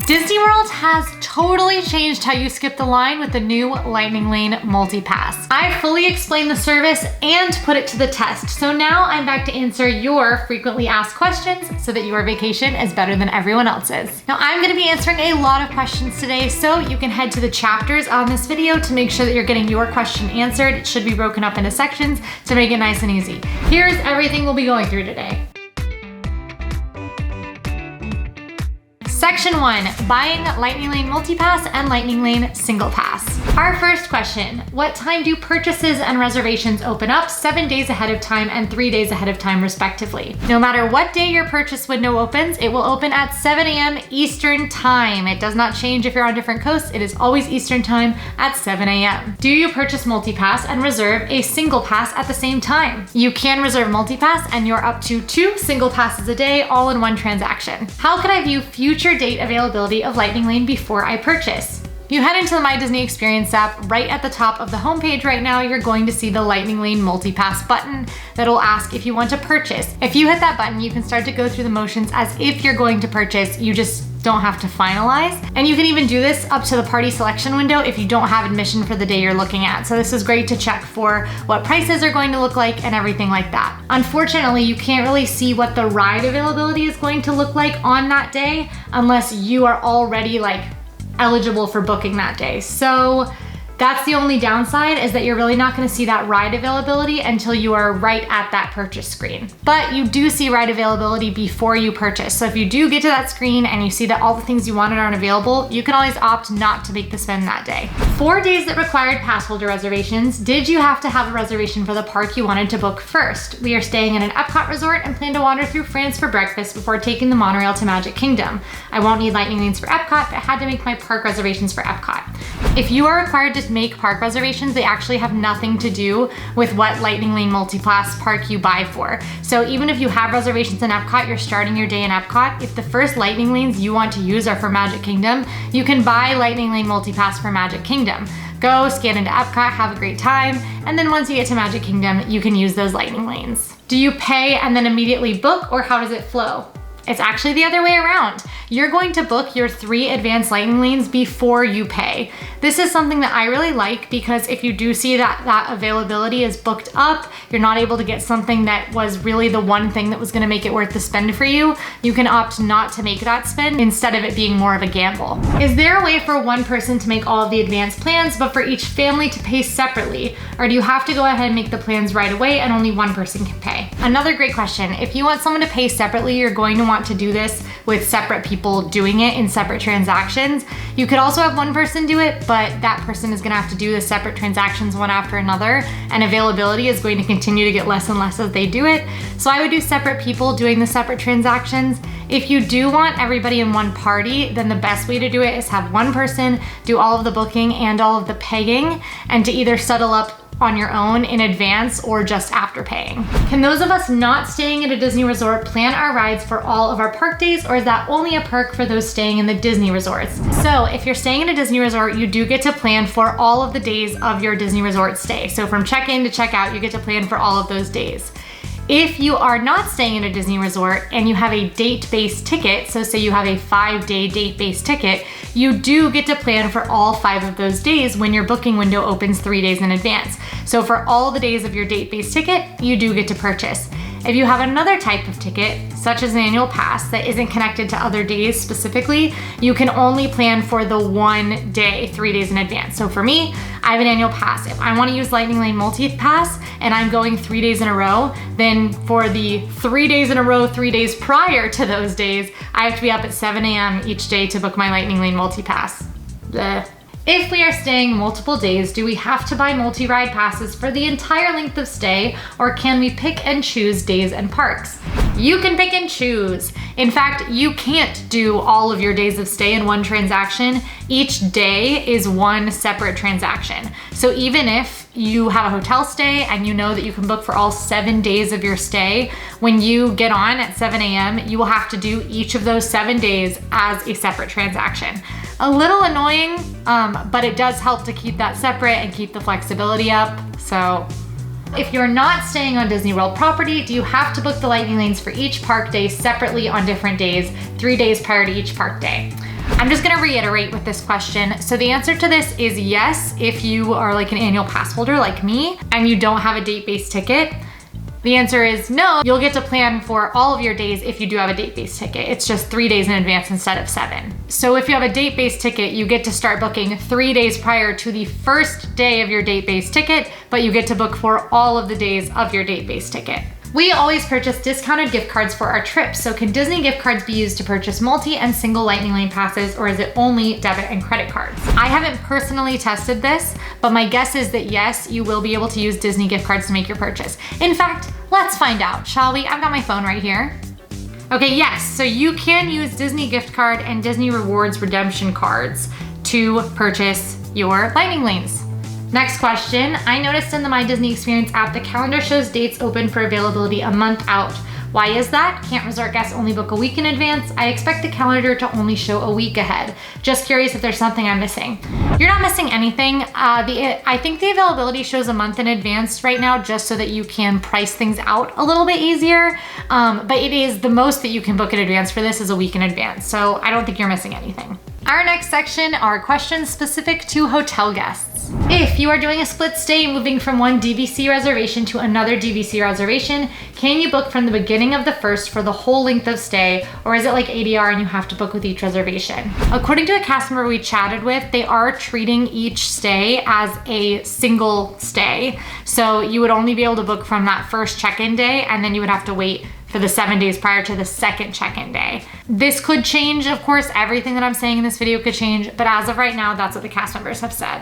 Disney World has totally changed how you skip the line with the new Lightning Lane Multi-Pass. I fully explained the service and put it to the test, so now I'm back to answer your frequently asked questions so that your vacation is better than everyone else's. Now I'm gonna be answering a lot of questions today, so you can head to the chapters on this video to make sure that you're getting your question answered. It should be broken up into sections to make it nice and easy. Here's everything we'll be going through today. Section 1, buying Lightning Lane Multi-Pass and Lightning Lane Single Pass. Our first question, what time do purchases and reservations open up 7 days ahead of time and 3 days ahead of time respectively? No matter what day your purchase window opens, it will open at 7 a.m. Eastern time. It does not change if you're on different coasts. It is always Eastern time at 7 a.m. Do you purchase Multi-Pass and reserve a single pass at the same time? You can reserve Multi-Pass and you're up to 2 single passes a day all in one transaction. How can I view future date availability of Lightning Lane before I purchase? You head into the My Disney Experience app. Right at the top of the homepage right now, you're going to see the Lightning Lane Multi-Pass button that'll ask if you want to purchase. If you hit that button, you can start to go through the motions as if you're going to purchase. You just don't have to finalize. And you can even do this up to the party selection window if you don't have admission for the day you're looking at. So this is great to check for what prices are going to look like and everything like that. Unfortunately, you can't really see what the ride availability is going to look like on that day unless you are already eligible for booking that day. So that's the only downside, is that you're really not gonna see that ride availability until you are right at that purchase screen. But you do see ride availability before you purchase. So if you do get to that screen and you see that all the things you wanted aren't available, you can always opt not to make the spend that day. 4 days that required pass holder reservations. Did you have to have a reservation for the park you wanted to book first? We are staying in an Epcot resort and plan to wander through France for breakfast before taking the monorail to Magic Kingdom. I won't need Lightning Lanes for Epcot, but had to make my park reservations for Epcot. If you are required to make park reservations, they actually have nothing to do with what Lightning Lane Multi-Pass park you buy for. So even if you have reservations in Epcot, you're starting your day in Epcot, if the first Lightning Lanes you want to use are for Magic Kingdom, you can buy Lightning Lane Multi-Pass for Magic Kingdom. Go, scan into Epcot, have a great time, and then once you get to Magic Kingdom, you can use those Lightning Lanes. Do you pay and then immediately book, or how does it flow? It's actually the other way around. You're going to book your 3 advanced Lightning Lanes before you pay. This is something that I really like, because if you do see that availability is booked up, you're not able to get something that was really the one thing that was gonna make it worth the spend for you, you can opt not to make that spend instead of it being more of a gamble. Is there a way for one person to make all of the advanced plans, but for each family to pay separately? Or do you have to go ahead and make the plans right away and only one person can pay? Another great question. If you want someone to pay separately, you're going to want to do this with separate people doing it in separate transactions. You could also have one person do it, but that person is gonna have to do the separate transactions one after another, and availability is going to continue to get less and less as they do it. So I would do separate people doing the separate transactions. If you do want everybody in one party, then the best way to do it is have one person do all of the booking and all of the paying, and to either settle up on your own in advance or just after paying. Can those of us not staying at a Disney resort plan our rides for all of our park days, or is that only a perk for those staying in the Disney resorts? So if you're staying in a Disney resort, you do get to plan for all of the days of your Disney resort stay. So from check-in to check-out, you get to plan for all of those days. If you are not staying in a Disney resort and you have a date-based ticket, so say you have a 5-day date-based ticket, you do get to plan for all 5 of those days when your booking window opens 3 days in advance. So for all the days of your date-based ticket, you do get to purchase. If you have another type of ticket, such as an annual pass that isn't connected to other days specifically, you can only plan for the one day 3 days in advance. So for me, I have an annual pass. If I want to use Lightning Lane Multi-Pass and I'm going 3 days in a row, then for the 3 days in a row, 3 days prior to those days, I have to be up at 7 a.m. each day to book my Lightning Lane Multi-Pass. Bleh. If we are staying multiple days, do we have to buy multi-ride passes for the entire length of stay, or can we pick and choose days and parks? You can pick and choose. In fact, you can't do all of your days of stay in one transaction. Each day is one separate transaction. So even if you have a hotel stay and you know that you can book for all 7 days of your stay, when you get on at 7 a.m., you will have to do each of those 7 days as a separate transaction. A little annoying, but it does help to keep that separate and keep the flexibility up. So if you're not staying on Disney World property, do you have to book the Lightning Lanes for each park day separately on different days, 3 days prior to each park day? I'm just gonna reiterate with this question. So the answer to this is yes, if you are like an annual pass holder like me and you don't have a date-based ticket. The answer is no, you'll get to plan for all of your days if you do have a date-based ticket. It's just 3 days in advance instead of 7. So if you have a date-based ticket, you get to start booking 3 days prior to the first day of your date-based ticket, but you get to book for all of the days of your date-based ticket. We always purchase discounted gift cards for our trips, so can Disney gift cards be used to purchase multi and single Lightning Lane passes, or is it only debit and credit cards? I haven't personally tested this, but my guess is that yes, you will be able to use Disney gift cards to make your purchase. In fact, let's find out, shall we? I've got my phone right here. Okay, yes, so you can use Disney gift card and Disney Rewards redemption cards to purchase your Lightning Lanes. Next question, I noticed in the My Disney Experience app, the calendar shows dates open for availability a month out. Why is that? Can't resort guests only book a week in advance? I expect the calendar to only show a week ahead. Just curious if there's something I'm missing. You're not missing anything. I think the availability shows a month in advance right now just so that you can price things out a little bit easier. But it is the most that you can book in advance for this is a week in advance. So I don't think you're missing anything. Our next section are questions specific to hotel guests. If you are doing a split stay moving from one DVC reservation to another DVC reservation, can you book from the beginning of the first for the whole length of stay, or is it like ADR and you have to book with each reservation? According to a cast member we chatted with, they are treating each stay as a single stay. So you would only be able to book from that first check-in day, and then you would have to wait for the 7 days prior to the second check-in day. This could change, of course, everything that I'm saying in this video could change, but as of right now, that's what the cast members have said.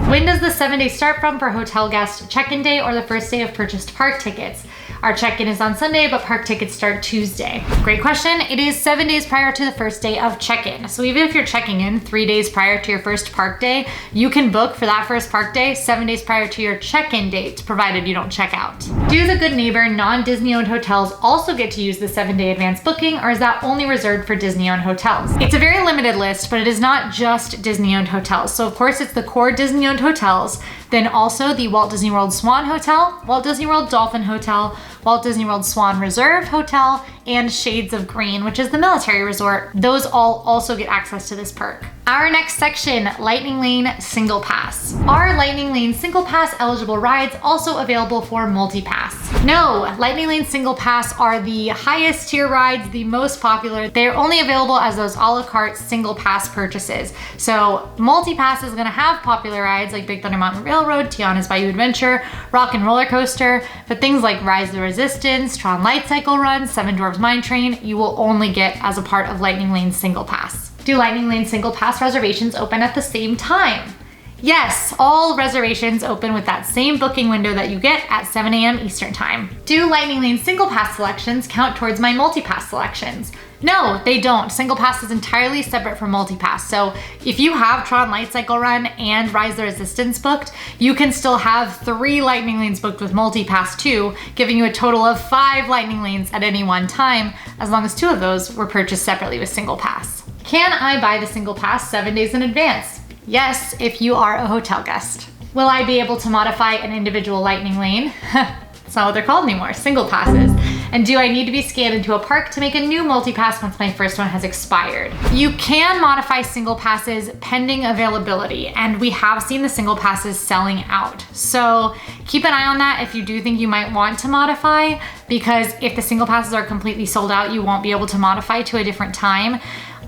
When does the 7 days start from for hotel guest check-in day or the first day of purchased park tickets? Our check-in is on Sunday, but park tickets start Tuesday. Great question. It is 7 days prior to the first day of check-in. So even if you're checking in 3 days prior to your first park day, you can book for that first park day 7 days prior to your check-in date, provided you don't check out. Do the Good Neighbor non-Disney owned hotels also get to use the 7-day advance booking, or is that only reserved for Disney owned hotels? It's a very limited list, but it is not just Disney owned hotels. So of course it's the core Disney owned hotels, then also the Walt Disney World Swan Hotel, Walt Disney World Dolphin Hotel, Walt Disney World Swan Reserve Hotel, and Shades of Green, which is the military resort. Those all also get access to this perk. Our next section, Lightning Lane Single Pass. Are Lightning Lane Single Pass eligible rides also available for multi-pass? No, Lightning Lane Single Pass are the highest tier rides, the most popular. They're only available as those a la carte single pass purchases. So multi-pass is gonna have popular rides like Big Thunder Mountain Railroad, Tiana's Bayou Adventure, Rock and Roller Coaster, but things like Rise of the Resistance, Tron Light Cycle Run, Seven Dwarfs Mine Train, you will only get as a part of Lightning Lane Single Pass. Do Lightning Lane Single Pass reservations open at the same time? Yes, all reservations open with that same booking window that you get at 7 a.m. Eastern Time. Do Lightning Lane Single Pass selections count towards my multi-pass selections? No, they don't. Single Pass is entirely separate from multi-pass. So if you have Tron Light Cycle Run and Rise of the Resistance booked, you can still have 3 Lightning Lanes booked with multi-pass too, giving you a total of 5 Lightning Lanes at any one time, as long as 2 of those were purchased separately with Single Pass. Can I buy the Single Pass 7 days in advance? Yes, if you are a hotel guest. Will I be able to modify an individual Lightning Lane? That's not what they're called anymore, Single Passes. And do I need to be scanned into a park to make a new multi-pass once my first one has expired? You can modify Single Passes pending availability, and we have seen the Single Passes selling out. So keep an eye on that if you do think you might want to modify, because if the Single Passes are completely sold out, you won't be able to modify to a different time.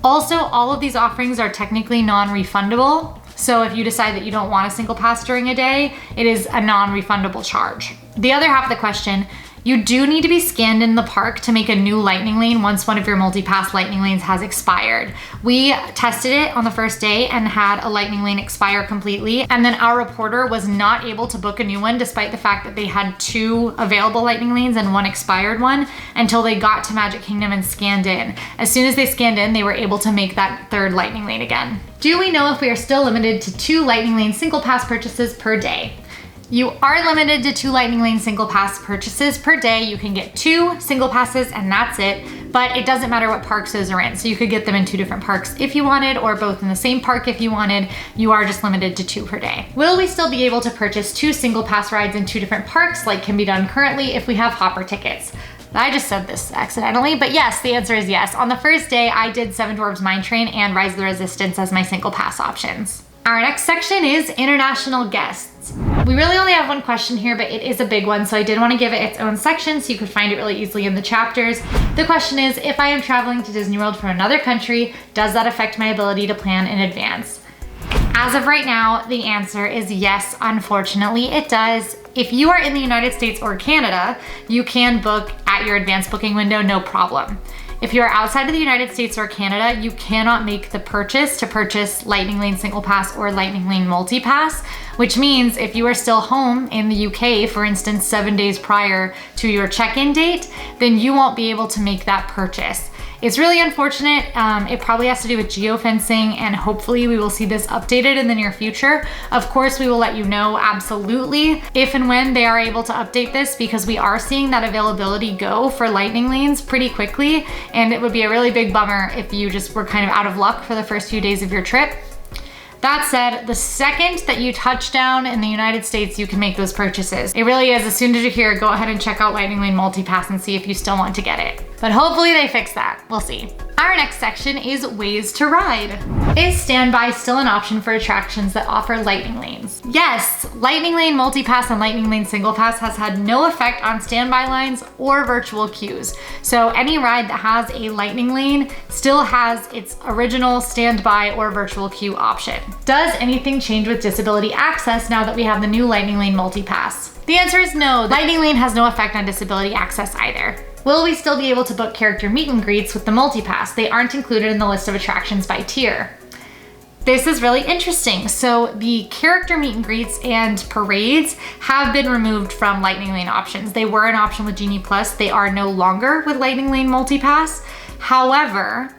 Also, all of these offerings are technically non-refundable. So if you decide that you don't want a Single Pass during a day, it is a non-refundable charge. The other half of the question, you do need to be scanned in the park to make a new Lightning Lane once one of your multi-pass Lightning Lanes has expired. We tested it on the first day and had a Lightning Lane expire completely, and then our reporter was not able to book a new one despite the fact that they had 2 available Lightning Lanes and 1 expired one until they got to Magic Kingdom and scanned in. As soon as they scanned in, they were able to make that 3rd Lightning Lane again. Do we know if we are still limited to 2 Lightning Lane Single Pass purchases per day? You are limited to 2 Lightning Lane Single Pass purchases per day. You can get 2 Single Passes and that's it, but it doesn't matter what parks those are in. So you could get them in 2 different parks if you wanted, or both in the same park if you wanted. You are just limited to 2 per day. Will we still be able to purchase 2 Single Pass rides in 2 different parks like can be done currently if we have hopper tickets? I just said this accidentally, but yes, the answer is yes. On the first day, I did Seven Dwarfs Mine Train and Rise of the Resistance as my single pass options. Our next section is international guests. We really only have one question here, but it is a big one, so I did want to give it its own section so you could find it really easily in the chapters. The question is, if I am traveling to Disney World from another country, does that affect my ability to plan in advance? As of right now, the answer is yes, unfortunately it does. If you are in the United States or Canada, you can book at your advanced booking window, no problem. If you are outside of the United States or Canada, you cannot make the purchase to purchase Lightning Lane Single Pass or Lightning Lane Multi Pass, which means if you are still home in the UK, for instance, 7 days prior to your check-in date, then you won't be able to make that purchase. It's really unfortunate. It probably has to do with geofencing, and hopefully we will see this updated in the near future. Of course, we will let you know absolutely if and when they are able to update this, because we are seeing that availability go for Lightning Lanes pretty quickly, and it would be a really big bummer if you just were kind of out of luck for the first few days of your trip. That said, the second that you touch down in the United States, you can make those purchases. It really is, as soon as you're here, go ahead and check out Lightning Lane Multipass and see if you still want to get it. But hopefully they fix that, we'll see. Our next section is ways to ride. Is standby still an option for attractions that offer Lightning Lanes? Yes, Lightning Lane Multipass and Lightning Lane Single Pass has had no effect on standby lines or virtual queues. So any ride that has a Lightning Lane still has its original standby or virtual queue option. Does anything change with disability access now that we have the new Lightning Lane Multipass? The answer is no. Lightning Lane has no effect on disability access either. Will we still be able to book character meet and greets with the Multipass? They aren't included in the list of attractions by tier. This is really interesting. So the character meet and greets and parades have been removed from Lightning Lane options. They were an option with Genie Plus. They are no longer with Lightning Lane Multipass. However,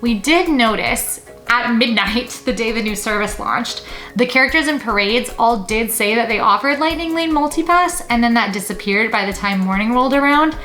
we did notice at midnight, the day the new service launched, the characters in parades all did say that they offered Lightning Lane Multipass, and then that disappeared by the time morning rolled around.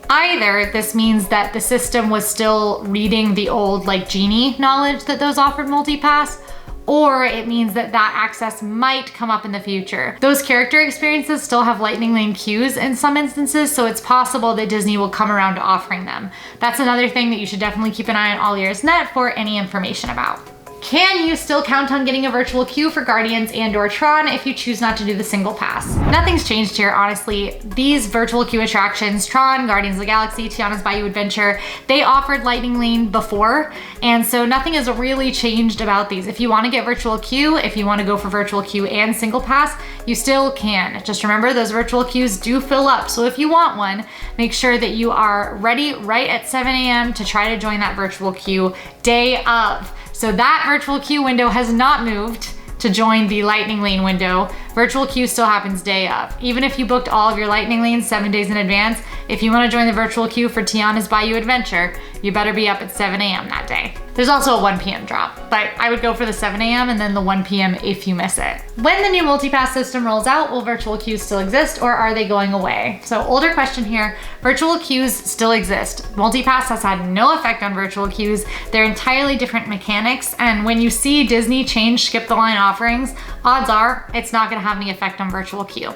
Either this means that the system was still reading the old Genie knowledge that those offered Multipass, or it means that that access might come up in the future. Those character experiences still have Lightning Lane queues in some instances, so it's possible that Disney will come around to offering them. That's another thing that you should definitely keep an eye on AllEars.net for any information about. Can you still count on getting a virtual queue for Guardians and/or Tron if you choose not to do the single pass? Nothing's changed here, honestly. These virtual queue attractions, Tron, Guardians of the Galaxy, Tiana's Bayou Adventure, they offered Lightning Lane before, and so nothing has really changed about these. If you want to get virtual queue, if you want to go for virtual queue and single pass, you still can. Just remember, those virtual queues do fill up, so if you want one, make sure that you are ready right at 7 a.m. to try to join that virtual queue day of. So that virtual queue window has not moved to join the Lightning Lane window. Virtual queue still happens day of. Even if you booked all of your Lightning Lanes 7 days in advance, if you want to join the virtual queue for Tiana's Bayou Adventure, you better be up at 7 a.m. that day. There's also a 1 p.m. drop, but I would go for the 7 a.m. and then the 1 p.m. if you miss it. When the new multipass system rolls out, will virtual queues still exist, or are they going away? So older question here, virtual queues still exist. Multipass has had no effect on virtual queues. They're entirely different mechanics, and when you see Disney change skip the line offerings, odds are it's not gonna have any effect on virtual queue.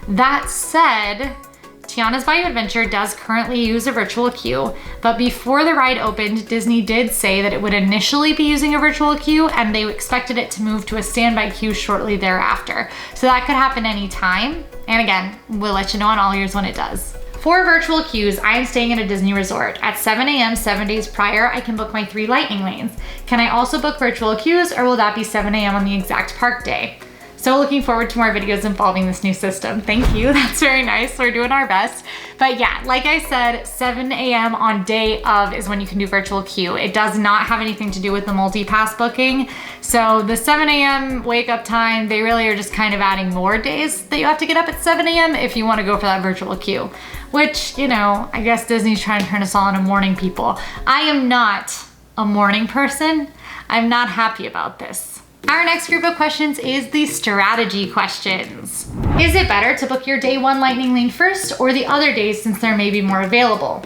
That said, Tiana's Bayou Adventure does currently use a virtual queue, but before the ride opened, Disney did say that it would initially be using a virtual queue and they expected it to move to a standby queue shortly thereafter. So that could happen anytime. And again, we'll let you know on AllEars when it does. For virtual queues, I am staying at a Disney resort. At 7 a.m. 7 days prior, I can book my 3 Lightning Lanes. Can I also book virtual queues, or will that be 7 a.m. on the exact park day? So looking forward to more videos involving this new system. Thank you, that's very nice. We're doing our best. But yeah, like I said, 7 a.m. on day of is when you can do virtual queue. It does not have anything to do with the multi-pass booking. So the 7 a.m. wake up time, they really are just kind of adding more days that you have to get up at 7 a.m. if you wanna go for that virtual queue. Which, you know, I guess Disney's trying to turn us all into morning people. I am not a morning person. I'm not happy about this. Our next group of questions is the strategy questions. Is it better to book your day 1 Lightning Lane first or the other days since there may be more available?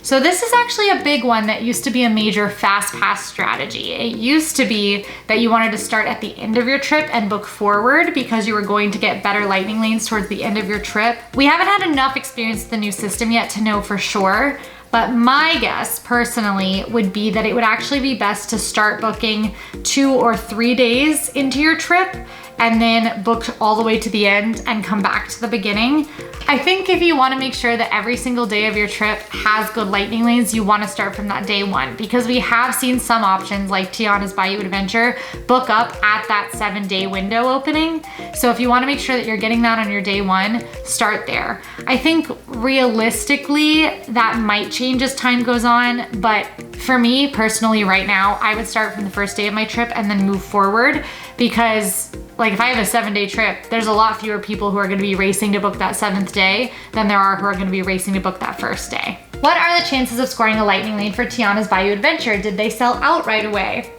So this is actually a big one that used to be a major fast pass strategy. It used to be that you wanted to start at the end of your trip and book forward because you were going to get better lightning lanes towards the end of your trip. We haven't had enough experience with the new system yet to know for sure, but my guess personally would be that it would actually be best to start booking 2 or 3 days into your trip and then book all the way to the end and come back to the beginning. I think if you wanna make sure that every single day of your trip has good lightning lanes, you wanna start from that day one, because we have seen some options like Tiana's Bayou Adventure book up at that 7-day window opening. So if you wanna make sure that you're getting that on your day one, start there. I think realistically, that might change as time goes on, but for me personally right now, I would start from the first day of my trip and then move forward, because like if I have a 7-day trip, there's a lot fewer people who are gonna be racing to book that 7th day than there are who are gonna be racing to book that first day. What are the chances of scoring a lightning lane for Tiana's Bayou Adventure? Did they sell out right away?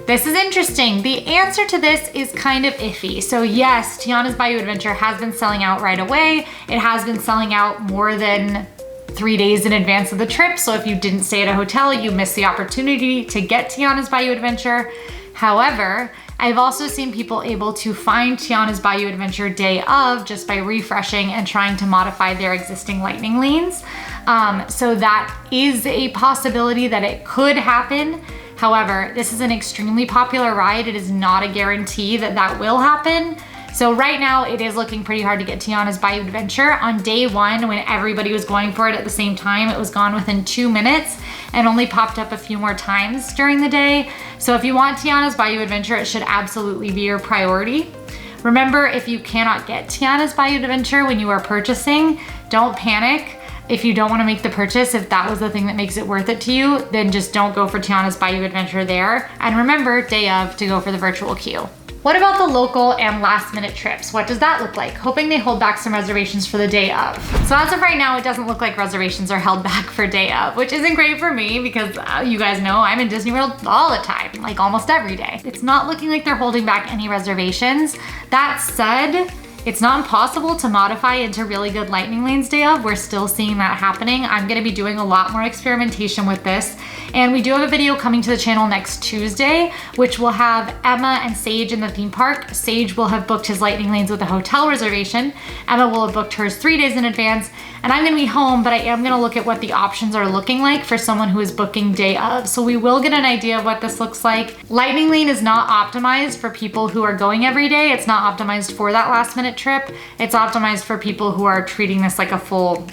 This is interesting. The answer to this is kind of iffy. So yes, Tiana's Bayou Adventure has been selling out right away. It has been selling out more than 3 days in advance of the trip. So if you didn't stay at a hotel, you missed the opportunity to get Tiana's Bayou Adventure. However, I've also seen people able to find Tiana's Bayou Adventure day of just by refreshing and trying to modify their existing lightning lanes. So that is a possibility that it could happen. However, this is an extremely popular ride. It is not a guarantee that that will happen. So right now it is looking pretty hard to get Tiana's Bayou Adventure. On day one, when everybody was going for it at the same time, it was gone within 2 minutes and only popped up a few more times during the day. So if you want Tiana's Bayou Adventure, it should absolutely be your priority. Remember, if you cannot get Tiana's Bayou Adventure when you are purchasing, don't panic. If you don't want to make the purchase, if that was the thing that makes it worth it to you, then just don't go for Tiana's Bayou Adventure there. And remember, day of, to go for the virtual queue. What about the local and last minute trips? What does that look like? Hoping they hold back some reservations for the day of. So as of right now, it doesn't look like reservations are held back for day of, which isn't great for me because you guys know I'm in Disney World all the time, like almost every day. It's not looking like they're holding back any reservations. That said, it's not impossible to modify into really good lightning lanes day of. We're still seeing that happening. I'm gonna be doing a lot more experimentation with this. And we do have a video coming to the channel next Tuesday, which will have Emma and Sage in the theme park. Sage will have booked his lightning lanes with a hotel reservation. Emma will have booked hers 3 days in advance. And I'm gonna be home, but I am gonna look at what the options are looking like for someone who is booking day of. So we will get an idea of what this looks like. Lightning lane is not optimized for people who are going every day. It's not optimized for that last minute trip. It's optimized for people who are treating this like a full,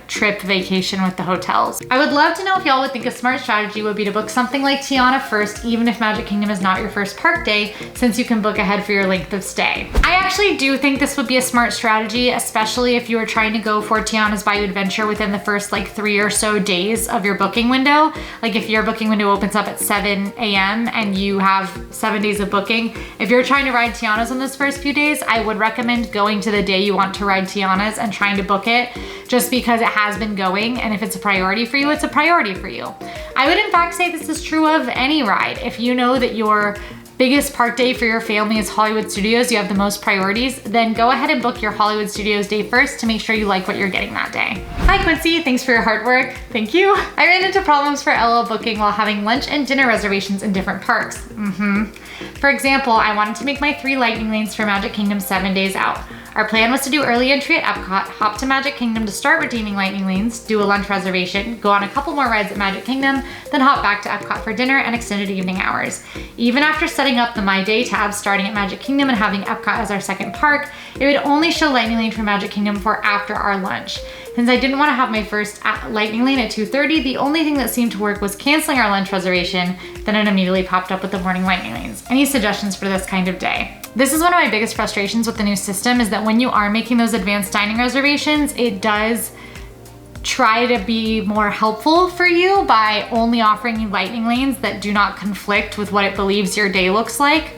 trip vacation with the hotels. I would love to know if y'all would think a smart strategy would be to book something like Tiana first, even if Magic Kingdom is not your first park day, since you can book ahead for your length of stay. I actually do think this would be a smart strategy, especially if you were trying to go for Tiana's Bayou Adventure within the first 3 or so days of your booking window. Like if your booking window opens up at 7 a.m. and you have 7 days of booking, if you're trying to ride Tiana's on those first few days, I would recommend going to the day you want to ride Tiana's and trying to book it, just because it has been going, and if it's a priority for you, it's a priority for you. I would in fact say this is true of any ride. If you know that your biggest park day for your family is Hollywood Studios, you have the most priorities, then go ahead and book your Hollywood Studios day first to make sure you like what you're getting that day. Hi Quincy, thanks for your hard work. Thank you. I ran into problems for LL booking while having lunch and dinner reservations in different parks. For example, I wanted to make my 3 lightning lanes for Magic Kingdom 7 days out. Our plan was to do early entry at Epcot, hop to Magic Kingdom to start redeeming lightning lanes, do a lunch reservation, go on a couple more rides at Magic Kingdom, then hop back to Epcot for dinner and extended evening hours. Even after setting up the My Day tab starting at Magic Kingdom and having Epcot as our second park, it would only show lightning lane for Magic Kingdom for after our lunch. Since I didn't want to have my first lightning lane at 2:30, the only thing that seemed to work was canceling our lunch reservation, then it immediately popped up with the morning lightning lanes. Any suggestions for this kind of day? This is one of my biggest frustrations with the new system, is that when you are making those advanced dining reservations, it does try to be more helpful for you by only offering you lightning lanes that do not conflict with what it believes your day looks like.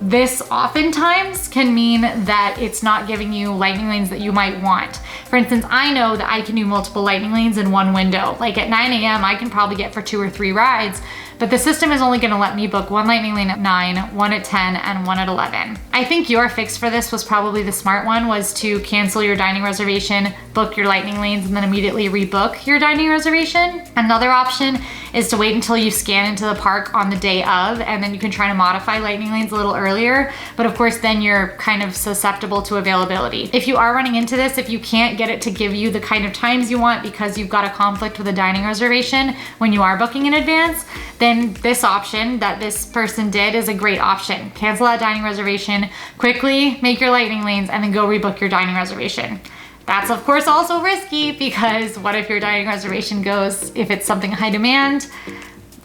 This oftentimes can mean that it's not giving you lightning lanes that you might want. For instance, I know that I can do multiple lightning lanes in one window. Like at 9 a.m., I can probably get for 2 or 3 rides, but the system is only gonna let me book one lightning lane at 9, one at 10, and one at 11. I think your fix for this was probably the smart one, was to cancel your dining reservation, book your lightning lanes, and then immediately rebook your dining reservation. Another option is to wait until you scan into the park on the day of, and then you can try to modify lightning lanes a little earlier. But of course, then you're kind of susceptible to availability. If you are running into this, if you can't get it to give you the kind of times you want because you've got a conflict with a dining reservation when you are booking in advance, then this option that this person did is a great option. Cancel that dining reservation, quickly make your lightning lanes, and then go rebook your dining reservation. That's of course also risky, because what if your dining reservation goes, if it's something high demand?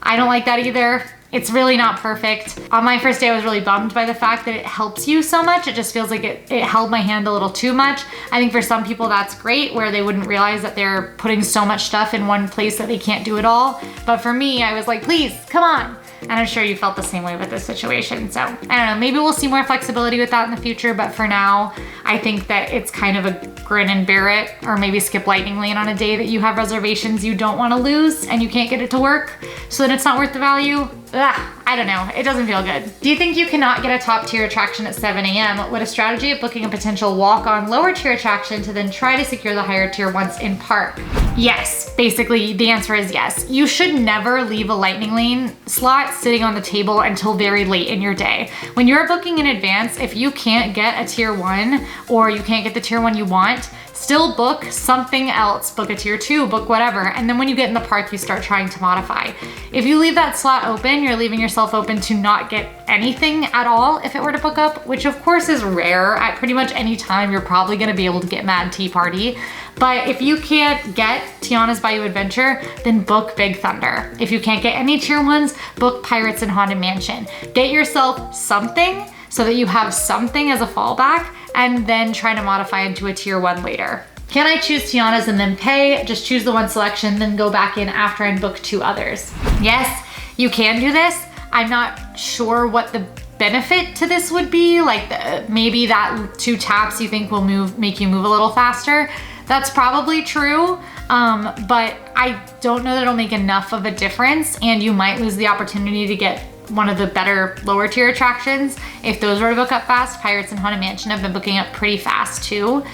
I don't like that either. It's really not perfect. On my first day, I was really bummed by the fact that it helps you so much. It just feels like it held my hand a little too much. I think for some people that's great, where they wouldn't realize that they're putting so much stuff in one place that they can't do it all. But for me, I was like, please, come on. And I'm sure you felt the same way with this situation. So I don't know, maybe we'll see more flexibility with that in the future, but for now, I think that it's kind of a grin and bear it, or maybe skip lightning lane on a day that you have reservations you don't want to lose and you can't get it to work, so that it's not worth the value. Ugh, I don't know, it doesn't feel good. Do you think you cannot get a top tier attraction at 7 a.m.? Would a strategy of booking a potential walk-on lower tier attraction to then try to secure the higher tier once in park? Yes, basically the answer is yes. You should never leave a lightning lane slot sitting on the table until very late in your day. When you're booking in advance, if you can't get a tier 1 or you can't get the tier 1 you want, still book something else. Book a tier 2, book whatever. And then when you get in the park, you start trying to modify. If you leave that slot open, you're leaving yourself open to not get anything at all if it were to book up, which of course is rare. At pretty much any time, you're probably gonna be able to get Mad Tea Party. But if you can't get Tiana's Bayou Adventure, then book Big Thunder. If you can't get any tier 1s, book Pirates and Haunted Mansion. Get yourself something so that you have something as a fallback, and then try to modify into a tier 1 later. Can I choose Tiana's and then pay? Just choose the one selection, then go back in after and book 2 others. Yes, you can do this. I'm not sure what the benefit to this would be. Like maybe that 2 taps you think will make you move a little faster. That's probably true, but I don't know that it'll make enough of a difference, and you might lose the opportunity to get one of the better lower tier attractions if those were to book up fast. Pirates and Haunted Mansion have been booking up pretty fast too.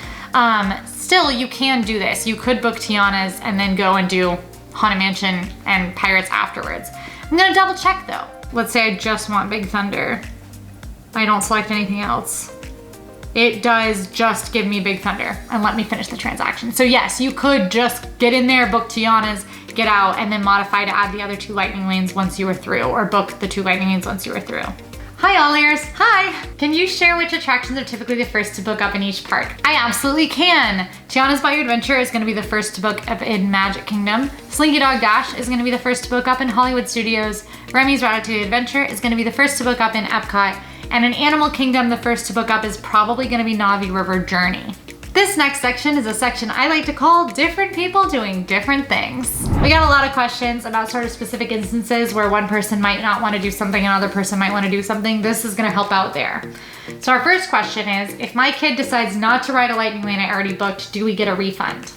Still, you can do this. You could book Tiana's and then go and do Haunted Mansion and Pirates afterwards. I'm gonna double check though. Let's say I just want Big Thunder. I don't select anything else. It does just give me Big Thunder and let me finish the transaction. So yes, you could just get in there, book Tiana's, get out, and then modify to add the other 2 lightning lanes once you were through, or book the 2 lightning lanes once you were through. Hi AllEars, hi! Can you share which attractions are typically the first to book up in each park? I absolutely can! Tiana's Bayou Adventure is gonna be the first to book up in Magic Kingdom. Slinky Dog Dash is gonna be the first to book up in Hollywood Studios. Remy's Ratatouille Adventure is gonna be the first to book up in Epcot. And in Animal Kingdom, the first to book up is probably gonna be Navi River Journey. This next section is a section I like to call different people doing different things. We got a lot of questions about sort of specific instances where one person might not want to do something, another person might want to do something. This is going to help out there. So our first question is, if my kid decides not to ride a lightning lane I already booked, do we get a refund?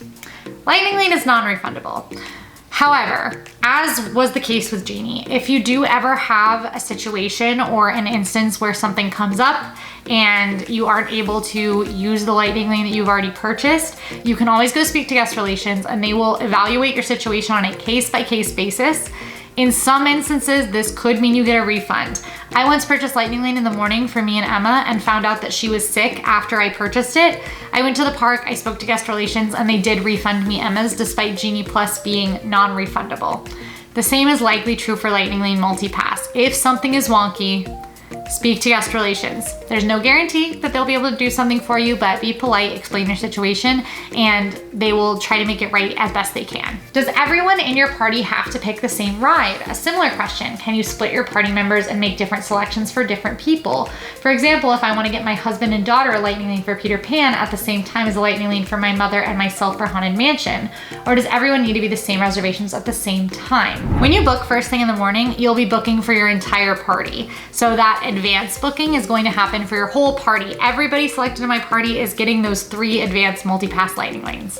Lightning lane is non-refundable. However, as was the case with Jeannie, if you do ever have a situation or an instance where something comes up and you aren't able to use the lightning lane that you've already purchased, you can always go speak to guest relations and they will evaluate your situation on a case-by-case basis. In some instances, this could mean you get a refund. I once purchased Lightning Lane in the morning for me and Emma and found out that she was sick after I purchased it. I went to the park, I spoke to guest relations, and they did refund me Emma's despite Genie Plus being non-refundable. The same is likely true for Lightning Lane Multipass. If something is wonky, speak to guest relations. There's no guarantee that they'll be able to do something for you, but be polite, explain your situation, and they will try to make it right as best they can. Does everyone in your party have to pick the same ride? A similar question. Can you split your party members and make different selections for different people? For example, if I want to get my husband and daughter a Lightning Lane for Peter Pan at the same time as a Lightning Lane for my mother and myself for Haunted Mansion, or does everyone need to be the same reservations at the same time? When you book first thing in the morning, you'll be booking for your entire party. So that advanced booking is going to happen for your whole party. Everybody selected in my party is getting those 3 advanced multi-pass lightning lanes.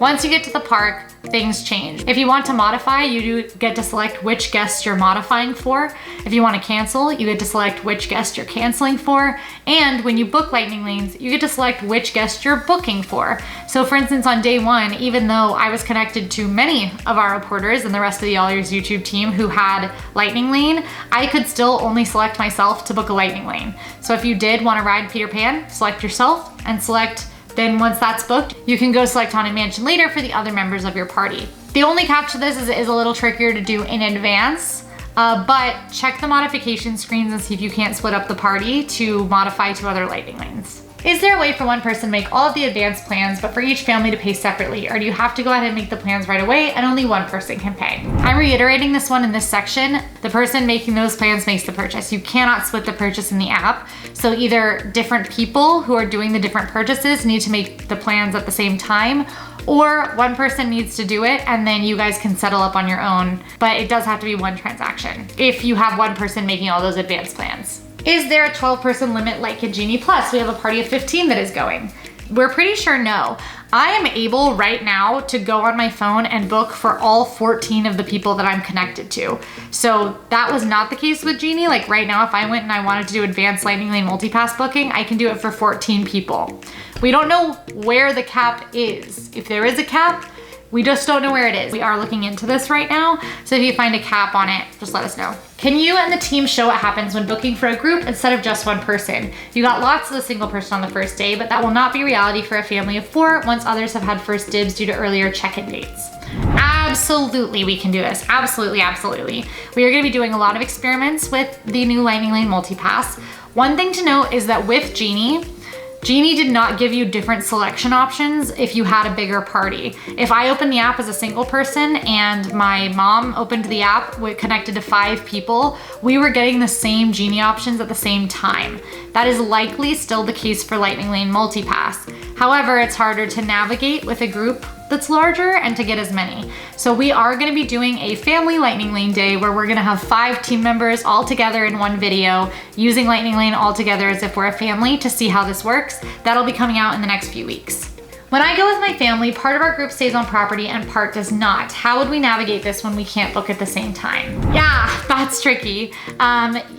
Once you get to the park, things change. If you want to modify, you do get to select which guests you're modifying for. If you want to cancel, you get to select which guest you're canceling for. And when you book lightning lanes, you get to select which guest you're booking for. So for instance, on day one, even though I was connected to many of our reporters and the rest of the AllEars YouTube team who had lightning lane, I could still only select myself to book a lightning lane. So if you did want to ride Peter Pan, select yourself and select. Then once that's booked, you can go select Haunted Mansion later for the other members of your party. The only catch to this is it is a little trickier to do in advance, but check the modification screens and see if you can't split up the party to modify to other lightning lanes. Is there a way for one person to make all of the advanced plans, but for each family to pay separately? Or do you have to go ahead and make the plans right away and only one person can pay? I'm reiterating this one in this section. The person making those plans makes the purchase. You cannot split the purchase in the app. So either different people who are doing the different purchases need to make the plans at the same time, or one person needs to do it and then you guys can settle up on your own. But it does have to be one transaction if you have one person making all those advanced plans. Is there a 12-person limit like a Genie Plus? We have a party of 15 that is going. We're pretty sure no. I am able right now to go on my phone and book for all 14 of the people that I'm connected to. So that was not the case with Genie. Like right now, if I went and I wanted to do advanced lightning lane multipass booking, I can do it for 14 people. We don't know where the cap is. If there is a cap, we just don't know where it is. We are looking into this right now. So if you find a cap on it, just let us know. Can you and the team show what happens when booking for a group instead of just one person? You got lots of the single person on the first day, but that will not be reality for a family of 4 once others have had first dibs due to earlier check-in dates. Absolutely, we can do this. Absolutely, absolutely. We are gonna be doing a lot of experiments with the new Lightning Lane Multipass. One thing to note is that with Genie did not give you different selection options if you had a bigger party. If I opened the app as a single person and my mom opened the app connected to 5 people, we were getting the same Genie options at the same time. That is likely still the case for Lightning Lane Multipass. However, it's harder to navigate with a group that's larger and to get as many. So we are gonna be doing a family Lightning Lane day where we're gonna have 5 team members all together in one video using Lightning Lane all together as if we're a family to see how this works. That'll be coming out in the next few weeks. When I go with my family, part of our group stays on property and part does not. How would we navigate this when we can't book at the same time? Yeah, that's tricky.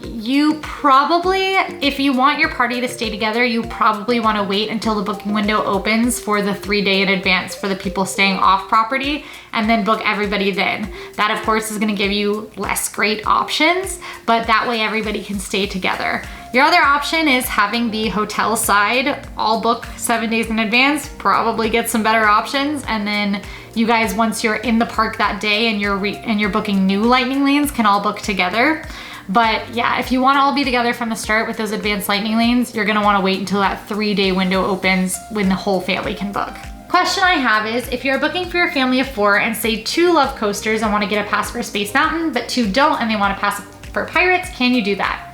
You probably, if you want your party to stay together, you probably want to wait until the booking window opens for the 3-day in advance for the people staying off property and then book everybody then. That of course is going to give you less great options, but that way everybody can stay together. Your other option is having the hotel side all book 7 days in advance, probably get some better options, and then you guys, once you're in the park that day and you're booking new lightning lanes, can all book together. But yeah, if you want to all be together from the start with those advanced lightning lanes, you're gonna want to wait until that 3-day window opens when the whole family can book. Question I have is, if you're booking for your family of 4 and say 2 love coasters and want to get a pass for Space Mountain, but 2 don't and they want a pass for Pirates, can you do that?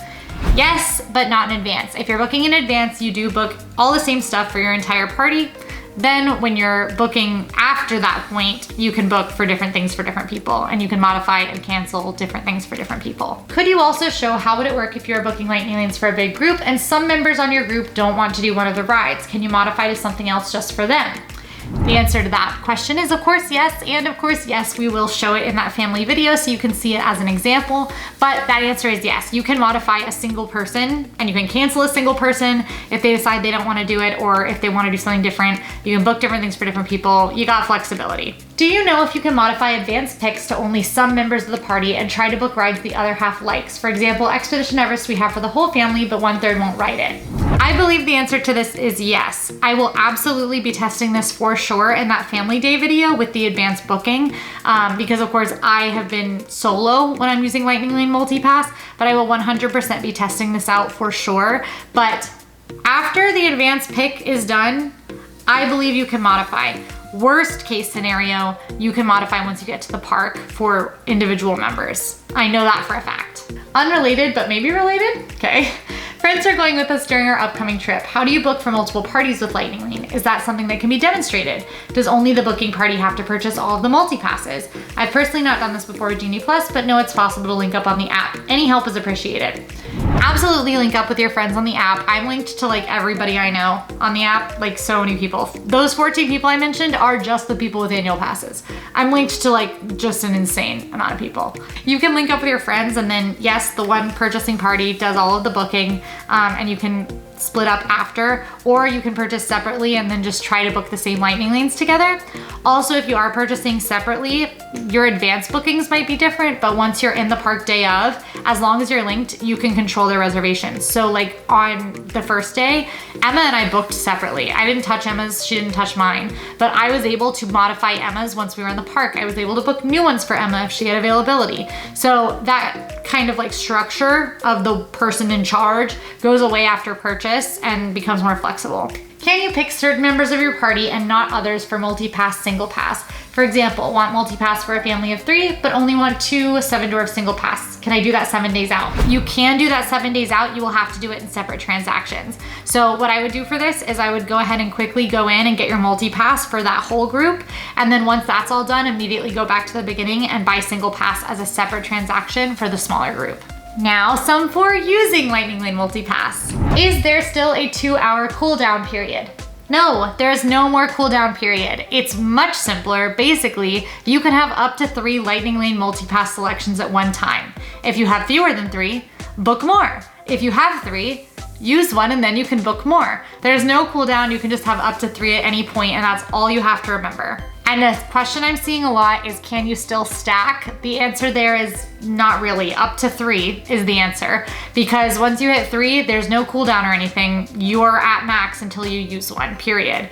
Yes, but not in advance. If you're booking in advance, you do book all the same stuff for your entire party. Then when you're booking after that point, you can book for different things for different people and you can modify and cancel different things for different people. Could you also show how would it work if you're booking lightning lanes for a big group and some members on your group don't want to do one of the rides? Can you modify to something else just for them? The answer to that question is of course yes, and of course yes, we will show it in that family video so you can see it as an example, but that answer is yes. You can modify a single person and you can cancel a single person if they decide they don't want to do it, or if they want to do something different. You can book different things for different people. You got flexibility. Do you know if you can modify advanced picks to only some members of the party and try to book rides the other half likes? For example, Expedition Everest we have for the whole family, but 1/3 won't ride it. I believe the answer to this is yes. I will absolutely be testing this for sure in that family day video with the advanced booking, because of course I have been solo when I'm using Lightning Lane Multipass, but I will 100% be testing this out for sure. But after the advanced pick is done, I believe you can modify. Worst case scenario, you can modify once you get to the park for individual members. I know that for a fact. Unrelated, but maybe related? Okay. Friends are going with us during our upcoming trip. How do you book for multiple parties with Lightning Lane? Is that something that can be demonstrated? Does only the booking party have to purchase all of the multi-passes? I've personally not done this before with Genie Plus, but know it's possible to link up on the app. Any help is appreciated. Absolutely link up with your friends on the app. I'm linked to like everybody I know on the app, like so many people. Those 14 people I mentioned are just the people with annual passes. I'm linked to like just an insane amount of people. You can link up with your friends, and then yes, the one purchasing party does all of the booking, and you can split up after, or you can purchase separately and then just try to book the same lightning lanes together. Also, if you are purchasing separately, your advance bookings might be different, but once you're in the park day of, as long as you're linked, you can control their reservations. So like on the first day, Emma and I booked separately. I didn't touch Emma's, she didn't touch mine, but I was able to modify Emma's once we were in the park. I was able to book new ones for Emma if she had availability. So that kind of like structure of the person in charge goes away after purchase and becomes more flexible. Can you pick certain members of your party and not others for multi-pass, single pass? For example, want multi-pass for a family of 3, but only want 2 7-dwarf single pass. Can I do that 7 days out? You can do that 7 days out. You will have to do it in separate transactions. So what I would do for this is I would go ahead and quickly go in and get your multi-pass for that whole group. And then once that's all done, immediately go back to the beginning and buy single pass as a separate transaction for the smaller group. Now, some for using Lightning Lane Multipass. Is there still a 2-hour cooldown period? No, there's no more cooldown period. It's much simpler. Basically, you can have up to 3 Lightning Lane Multipass selections at one time. If you have fewer than 3, book more. If you have 3, use one and then you can book more. There's no cooldown, you can just have up to 3 at any point, and that's all you have to remember. And a question I'm seeing a lot is, can you still stack? The answer there is not really. Up to 3 is the answer, because once you hit 3, there's no cooldown or anything. You are at max until you use one, period.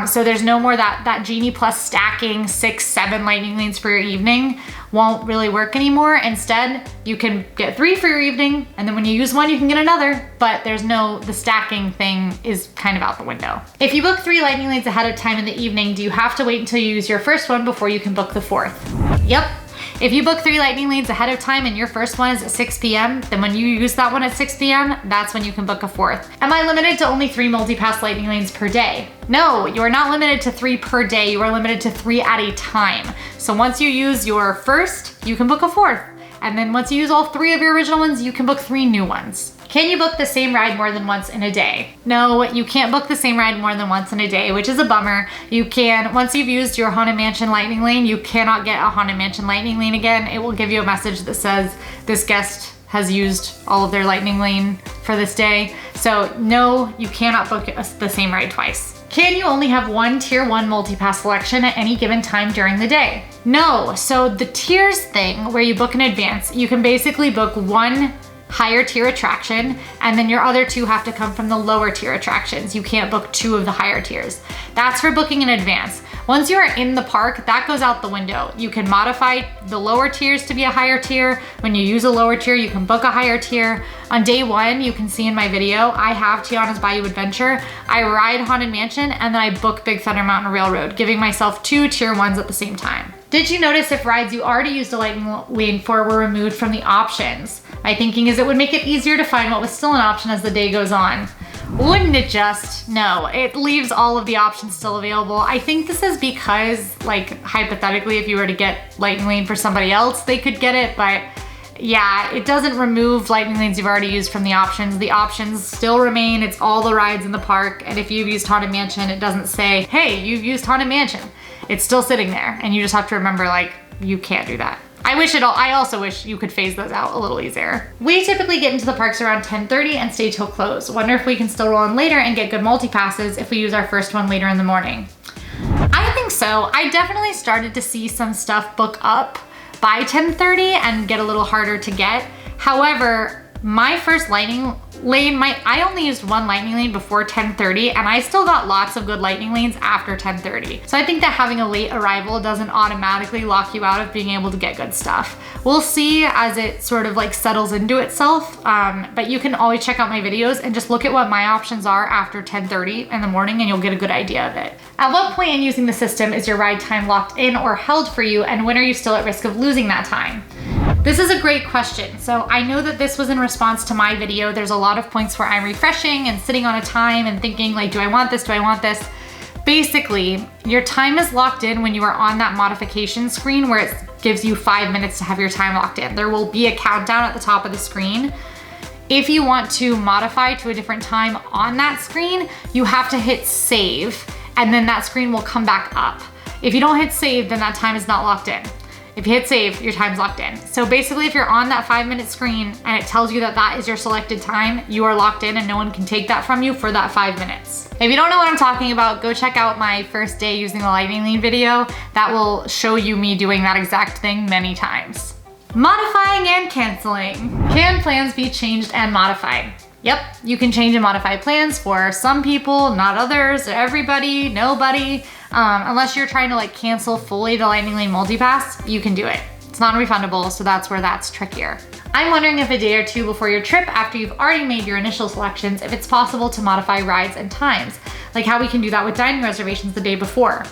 So there's no more that Genie Plus stacking 6, 7 lightning lanes for your evening won't really work anymore. Instead, you can get 3 for your evening, and then when you use one, you can get another, but the stacking thing is kind of out the window. If you book 3 lightning lanes ahead of time in the evening, do you have to wait until you use your first one before you can book the 4th? Yep. If you book 3 lightning lanes ahead of time and your first one is at 6 p.m., then when you use that one at 6 p.m., that's when you can book a 4th. Am I limited to only 3 multi-pass lightning lanes per day? No, you are not limited to 3 per day. You are limited to 3 at a time. So once you use your first, you can book a 4th. And then once you use all 3 of your original ones, you can book 3 new ones. Can you book the same ride more than once in a day? No, you can't book the same ride more than once in a day, which is a bummer. You can, once you've used your Haunted Mansion Lightning Lane, you cannot get a Haunted Mansion Lightning Lane again. It will give you a message that says this guest has used all of their Lightning Lane for this day. So no, you cannot book the same ride twice. Can you only have 1 Tier 1 multi-pass selection at any given time during the day? No, so the tiers thing where you book in advance, you can basically book 1 higher tier attraction, and then your other 2 have to come from the lower tier attractions. You can't book 2 of the higher tiers. That's for booking in advance. Once you are in the park, that goes out the window. You can modify the lower tiers to be a higher tier. When you use a lower tier, you can book a higher tier. On day 1, you can see in my video, I have Tiana's Bayou Adventure. I ride Haunted Mansion, and then I book Big Thunder Mountain Railroad, giving myself 2 tier 1s at the same time. Did you notice if rides you already used a lightning lane for were removed from the options? My thinking is it would make it easier to find what was still an option as the day goes on. Wouldn't it just? No, it leaves all of the options still available. I think this is because, like, hypothetically, if you were to get lightning lane for somebody else, they could get it, but yeah, it doesn't remove lightning lanes you've already used from the options. The options still remain. It's all the rides in the park, and if you've used Haunted Mansion, it doesn't say, hey, you've used Haunted Mansion. It's still sitting there, and you just have to remember, like, you can't do that. I also wish you could phase those out a little easier. We typically get into the parks around 10:30 and stay till close. Wonder if we can still roll in later and get good multi-passes if we use our first one later in the morning. I think so. I definitely started to see some stuff book up by 10:30 and get a little harder to get. However, my first lightning lane, I only used 1 lightning lane before 10:30, and I still got lots of good lightning lanes after 10:30. So I think that having a late arrival doesn't automatically lock you out of being able to get good stuff. We'll see as it sort of like settles into itself, but you can always check out my videos and just look at what my options are after 10:30 in the morning, and you'll get a good idea of it. At what point in using the system is your ride time locked in or held for you, and when are you still at risk of losing that time? This is a great question. So I know that this was in response to my video. There's a lot of points where I'm refreshing and sitting on a time and thinking like, do I want this? Do I want this? Basically, your time is locked in when you are on that modification screen where it gives you 5 minutes to have your time locked in. There will be a countdown at the top of the screen. If you want to modify to a different time on that screen, you have to hit save, and then that screen will come back up. If you don't hit save, then that time is not locked in. If you hit save, your time's locked in. So basically, if you're on that 5-minute screen and it tells you that that is your selected time, you are locked in and no one can take that from you for that 5 minutes. If you don't know what I'm talking about, go check out my first day using the lightning lane video. That will show you me doing that exact thing many times. Modifying and canceling. Can plans be changed and modified? Yep, you can change and modify plans for some people, not others, everybody, nobody. Unless you're trying to like cancel fully the lightning lane multipass, you can do it. It's non-refundable, so that's where that's trickier. I'm wondering if a day or two before your trip, after you've already made your initial selections, if it's possible to modify rides and times, like how we can do that with dining reservations the day before.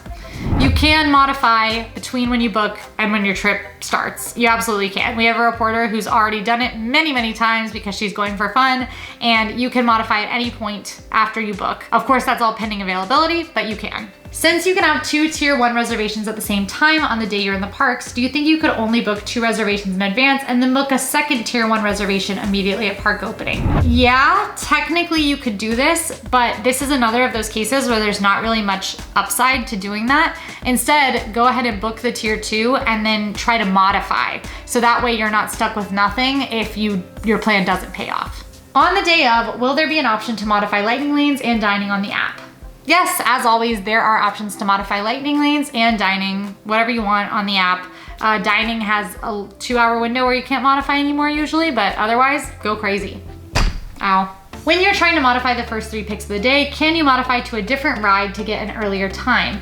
You can modify between when you book and when your trip starts. You absolutely can. We have a reporter who's already done it many, many times because she's going for fun, and you can modify at any point after you book. Of course, that's all pending availability, but you can. Since you can have 2 Tier 1 reservations at the same time on the day you're in the parks, do you think you could only book 2 reservations in advance and then book a second Tier 1 reservation immediately at park opening? Yeah, technically you could do this, but this is another of those cases where there's not really much upside to doing that. Instead, go ahead and book the Tier 2 and then try to modify. So that way you're not stuck with nothing if your plan doesn't pay off. On the day of, will there be an option to modify lightning lanes and dining on the app? Yes, as always, there are options to modify lightning lanes and dining, whatever you want on the app. Dining has a 2-hour window where you can't modify anymore usually, but otherwise, go crazy. Ow. When you're trying to modify the first 3 picks of the day, can you modify to a different ride to get an earlier time?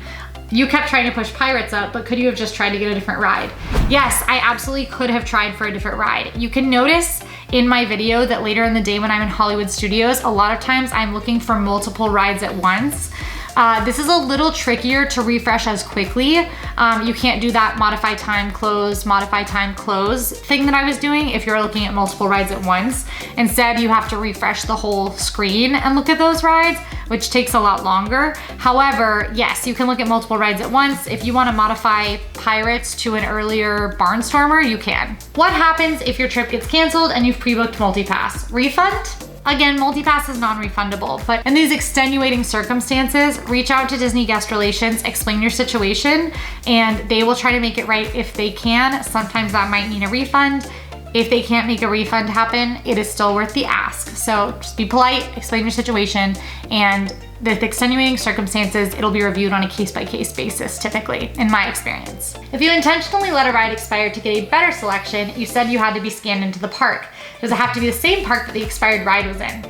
You kept trying to push Pirates up, but could you have just tried to get a different ride? Yes, I absolutely could have tried for a different ride. You can notice in my video that later in the day when I'm in Hollywood Studios, a lot of times I'm looking for multiple rides at once. This is a little trickier to refresh as quickly. You can't do that modify time close thing that I was doing if you're looking at multiple rides at once. Instead, you have to refresh the whole screen and look at those rides, which takes a lot longer. However, yes, you can look at multiple rides at once. If you want to modify Pirates to an earlier Barnstormer, you can. What happens if your trip gets canceled and you've pre-booked multipass? Refund? Again, multipass is non-refundable, but in these extenuating circumstances, reach out to Disney Guest Relations, explain your situation, and they will try to make it right if they can. Sometimes that might mean a refund. If they can't make a refund happen, it is still worth the ask. So just be polite, explain your situation, and with extenuating circumstances, it'll be reviewed on a case-by-case basis, typically, in my experience. If you intentionally let a ride expire to get a better selection, you said you had to be scanned into the park. Does it have to be the same park that the expired ride was in?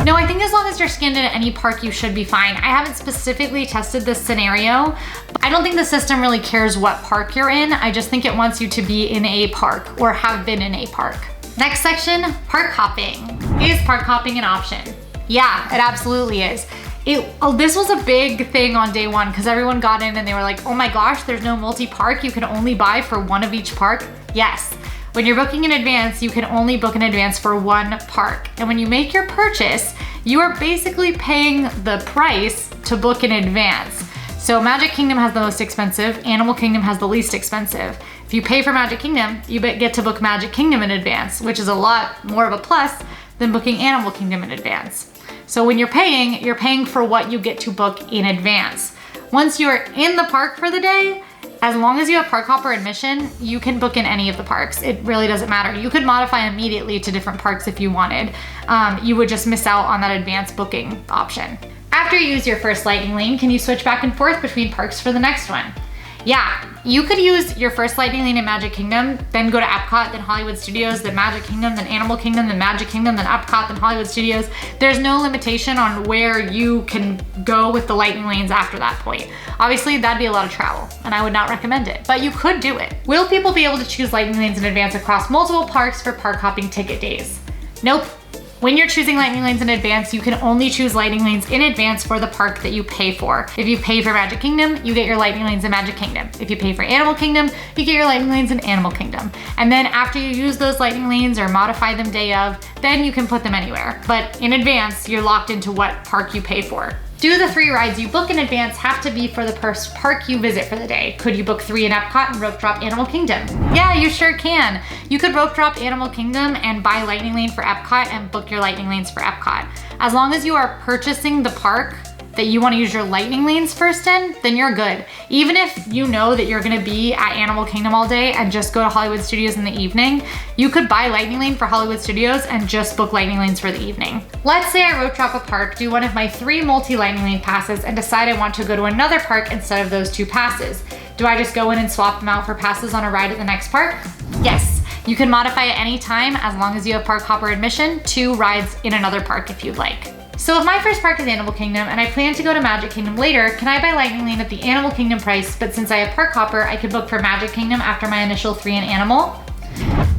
No, I think as long as you're scanned in at any park, you should be fine. I haven't specifically tested this scenario. I don't think the system really cares what park you're in. I just think it wants you to be in a park or have been in a park. Next section, park hopping. Is park hopping an option? Yeah, it absolutely is. This was a big thing on day 1 because everyone got in and they were like, oh my gosh, there's no multi-park. You can only buy for one of each park. Yes. When you're booking in advance, you can only book in advance for one park. And when you make your purchase, you are basically paying the price to book in advance. So Magic Kingdom has the most expensive, Animal Kingdom has the least expensive. If you pay for Magic Kingdom, you get to book Magic Kingdom in advance, which is a lot more of a plus than booking Animal Kingdom in advance. So when you're paying for what you get to book in advance. Once you're in the park for the day, as long as you have park hopper admission, you can book in any of the parks. It really doesn't matter. You could modify immediately to different parks if you wanted. You would just miss out on that advanced booking option. After you use your first lightning lane, can you switch back and forth between parks for the next one? Yeah, you could use your first lightning lane in Magic Kingdom, then go to Epcot, then Hollywood Studios, then Magic Kingdom, then Animal Kingdom, then Magic Kingdom, then Epcot, then Hollywood Studios. There's no limitation on where you can go with the lightning lanes after that point. Obviously, that'd be a lot of travel, and I would not recommend it, but you could do it. Will people be able to choose lightning lanes in advance across multiple parks for park hopping ticket days? Nope. When you're choosing lightning lanes in advance, you can only choose lightning lanes in advance for the park that you pay for. If you pay for Magic Kingdom, you get your lightning lanes in Magic Kingdom. If you pay for Animal Kingdom, you get your lightning lanes in Animal Kingdom. And then after you use those lightning lanes or modify them day of, then you can put them anywhere. But in advance, you're locked into what park you pay for. Do the 3 rides you book in advance have to be for the first park you visit for the day? Could you book 3 in Epcot and rope drop Animal Kingdom? Yeah, you sure can. You could rope drop Animal Kingdom and buy Lightning Lane for Epcot and book your Lightning Lanes for Epcot. As long as you are purchasing the park that you want to use your Lightning Lanes first in, then you're good. Even if you know that you're gonna be at Animal Kingdom all day and just go to Hollywood Studios in the evening, you could buy Lightning Lane for Hollywood Studios and just book Lightning Lanes for the evening. Let's say I rope drop a park, do one of my 3 multi-Lightning Lane passes, and decide I want to go to another park instead of those 2 passes. Do I just go in and swap them out for passes on a ride at the next park? Yes. You can modify at any time as long as you have park hopper admission, 2 rides in another park if you'd like. So if my first park is Animal Kingdom and I plan to go to Magic Kingdom later, can I buy Lightning Lane at the Animal Kingdom price, but since I have park hopper, I could book for Magic Kingdom after my initial 3 in Animal?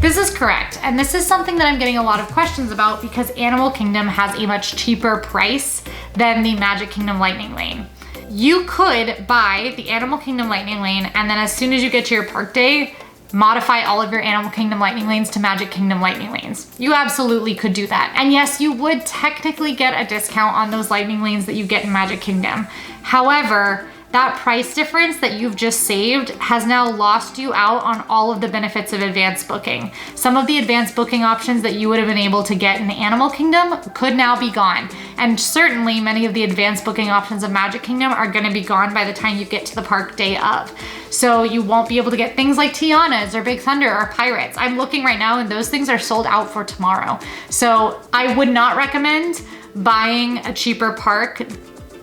This is correct, and this is something that I'm getting a lot of questions about because Animal Kingdom has a much cheaper price than the Magic Kingdom Lightning Lane. You could buy the Animal Kingdom Lightning Lane, and then as soon as you get to your park day, modify all of your Animal Kingdom Lightning Lanes to Magic Kingdom Lightning Lanes. You absolutely could do that. And yes, you would technically get a discount on those Lightning Lanes that you get in Magic Kingdom. However, that price difference that you've just saved has now lost you out on all of the benefits of advanced booking. Some of the advanced booking options that you would have been able to get in Animal Kingdom could now be gone. And certainly many of the advanced booking options of Magic Kingdom are gonna be gone by the time you get to the park day of. So you won't be able to get things like Tiana's or Big Thunder or Pirates. I'm looking right now and those things are sold out for tomorrow. So I would not recommend buying a cheaper park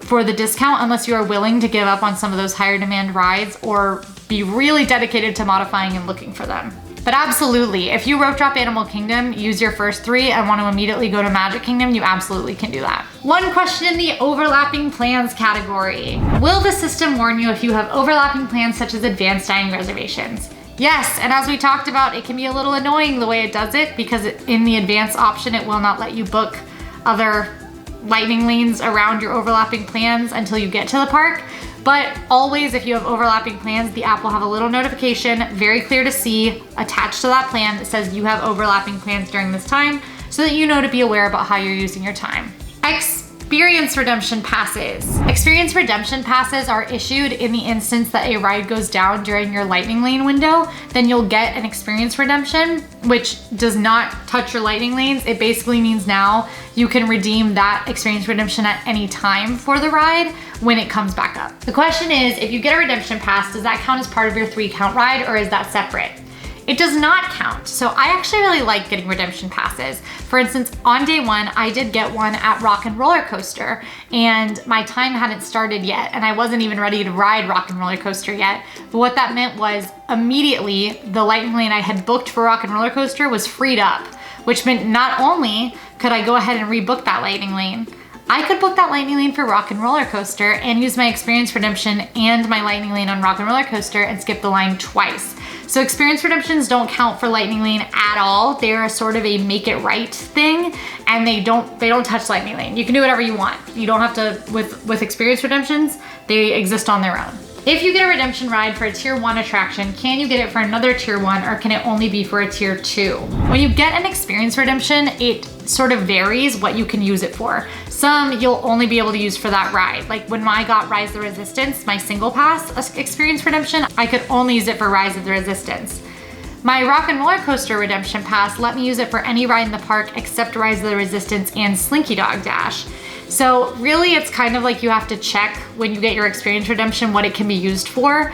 for the discount unless you are willing to give up on some of those higher demand rides or be really dedicated to modifying and looking for them. But absolutely, if you rope drop Animal Kingdom, use your first 3 and want to immediately go to Magic Kingdom, you absolutely can do that. One question in the overlapping plans category. Will the system warn you if you have overlapping plans such as advanced dining reservations? Yes, and as we talked about, it can be a little annoying the way it does it because in the advanced option, it will not let you book other Lightning Lanes around your overlapping plans until you get to the park. But always, if you have overlapping plans, the app will have a little notification, very clear to see, attached to that plan that says you have overlapping plans during this time so that you know to be aware about how you're using your time. Experience redemption passes. Experience redemption passes are issued in the instance that a ride goes down during your Lightning Lane window. Then you'll get an experience redemption, which does not touch your Lightning Lanes. It basically means now you can redeem that experience redemption at any time for the ride when it comes back up. The question is, if you get a redemption pass, does that count as part of your 3 count ride or is that separate? It does not count. So I actually really like getting redemption passes. For instance, on day 1, I did get one at Rock and Roller Coaster and my time hadn't started yet and I wasn't even ready to ride Rock and Roller Coaster yet. But what that meant was immediately the Lightning Lane I had booked for Rock and Roller Coaster was freed up, which meant not only could I go ahead and rebook that Lightning Lane, I could book that Lightning Lane for Rock and Roller Coaster and use my experience redemption and my Lightning Lane on Rock and Roller Coaster and skip the line twice. So experience redemptions don't count for Lightning Lane at all. They're a sort of a make it right thing and they don't touch Lightning Lane. You can do whatever you want. You don't have to, with experience redemptions, they exist on their own. If you get a redemption ride for a tier 1 attraction, can you get it for another tier 1 or can it only be for a tier 2? When you get an experience redemption, it sort of varies what you can use it for. Some you'll only be able to use for that ride. Like when I got Rise of the Resistance, my single pass experience redemption, I could only use it for Rise of the Resistance. My Rock and Roller Coaster redemption pass let me use it for any ride in the park except Rise of the Resistance and Slinky Dog Dash. So really it's kind of like you have to check when you get your experience redemption what it can be used for.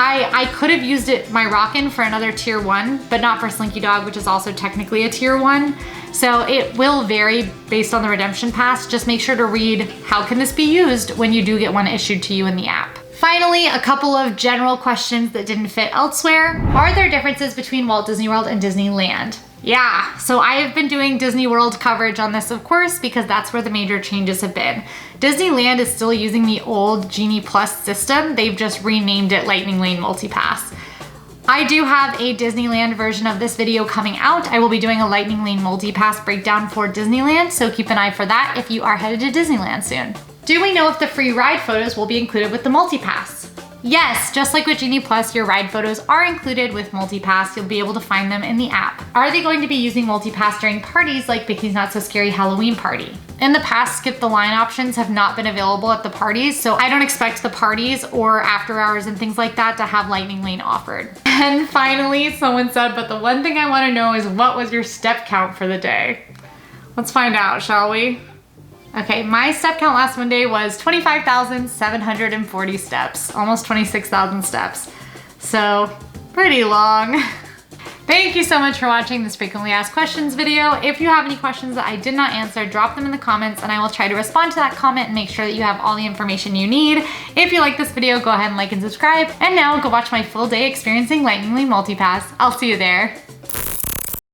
I could have used it, my Rockin' for another tier 1, but not for Slinky Dog, which is also technically a tier 1. So it will vary based on the redemption pass. Just make sure to read how can this be used when you do get one issued to you in the app. Finally, a couple of general questions that didn't fit elsewhere. Are there differences between Walt Disney World and Disneyland? Yeah, so I have been doing Disney World coverage on this, of course, because that's where the major changes have been. Disneyland is still using the old Genie Plus system. They've just renamed it Lightning Lane Multipass. I do have a Disneyland version of this video coming out. I will be doing a Lightning Lane Multipass breakdown for Disneyland, so keep an eye for that if you are headed to Disneyland soon. Do we know if the free ride photos will be included with the Multipass? Yes, just like with Genie Plus, your ride photos are included with MultiPass. You'll be able to find them in the app. Are they going to be using MultiPass during parties like Vicky's Not So Scary Halloween party? In the past, skip the line options have not been available at the parties, so I don't expect the parties or after hours and things like that to have Lightning Lane offered. And finally, someone said, but the one thing I want to know is what was your step count for the day? Let's find out, shall we? Okay, my step count last Monday was 25,740 steps, almost 26,000 steps. So, pretty long. Thank you so much for watching this frequently asked questions video. If you have any questions that I did not answer, drop them in the comments and I will try to respond to that comment and make sure that you have all the information you need. If you like this video, go ahead and like and subscribe. And now go watch my full day experiencing Lightning Lane MultiPass. I'll see you there.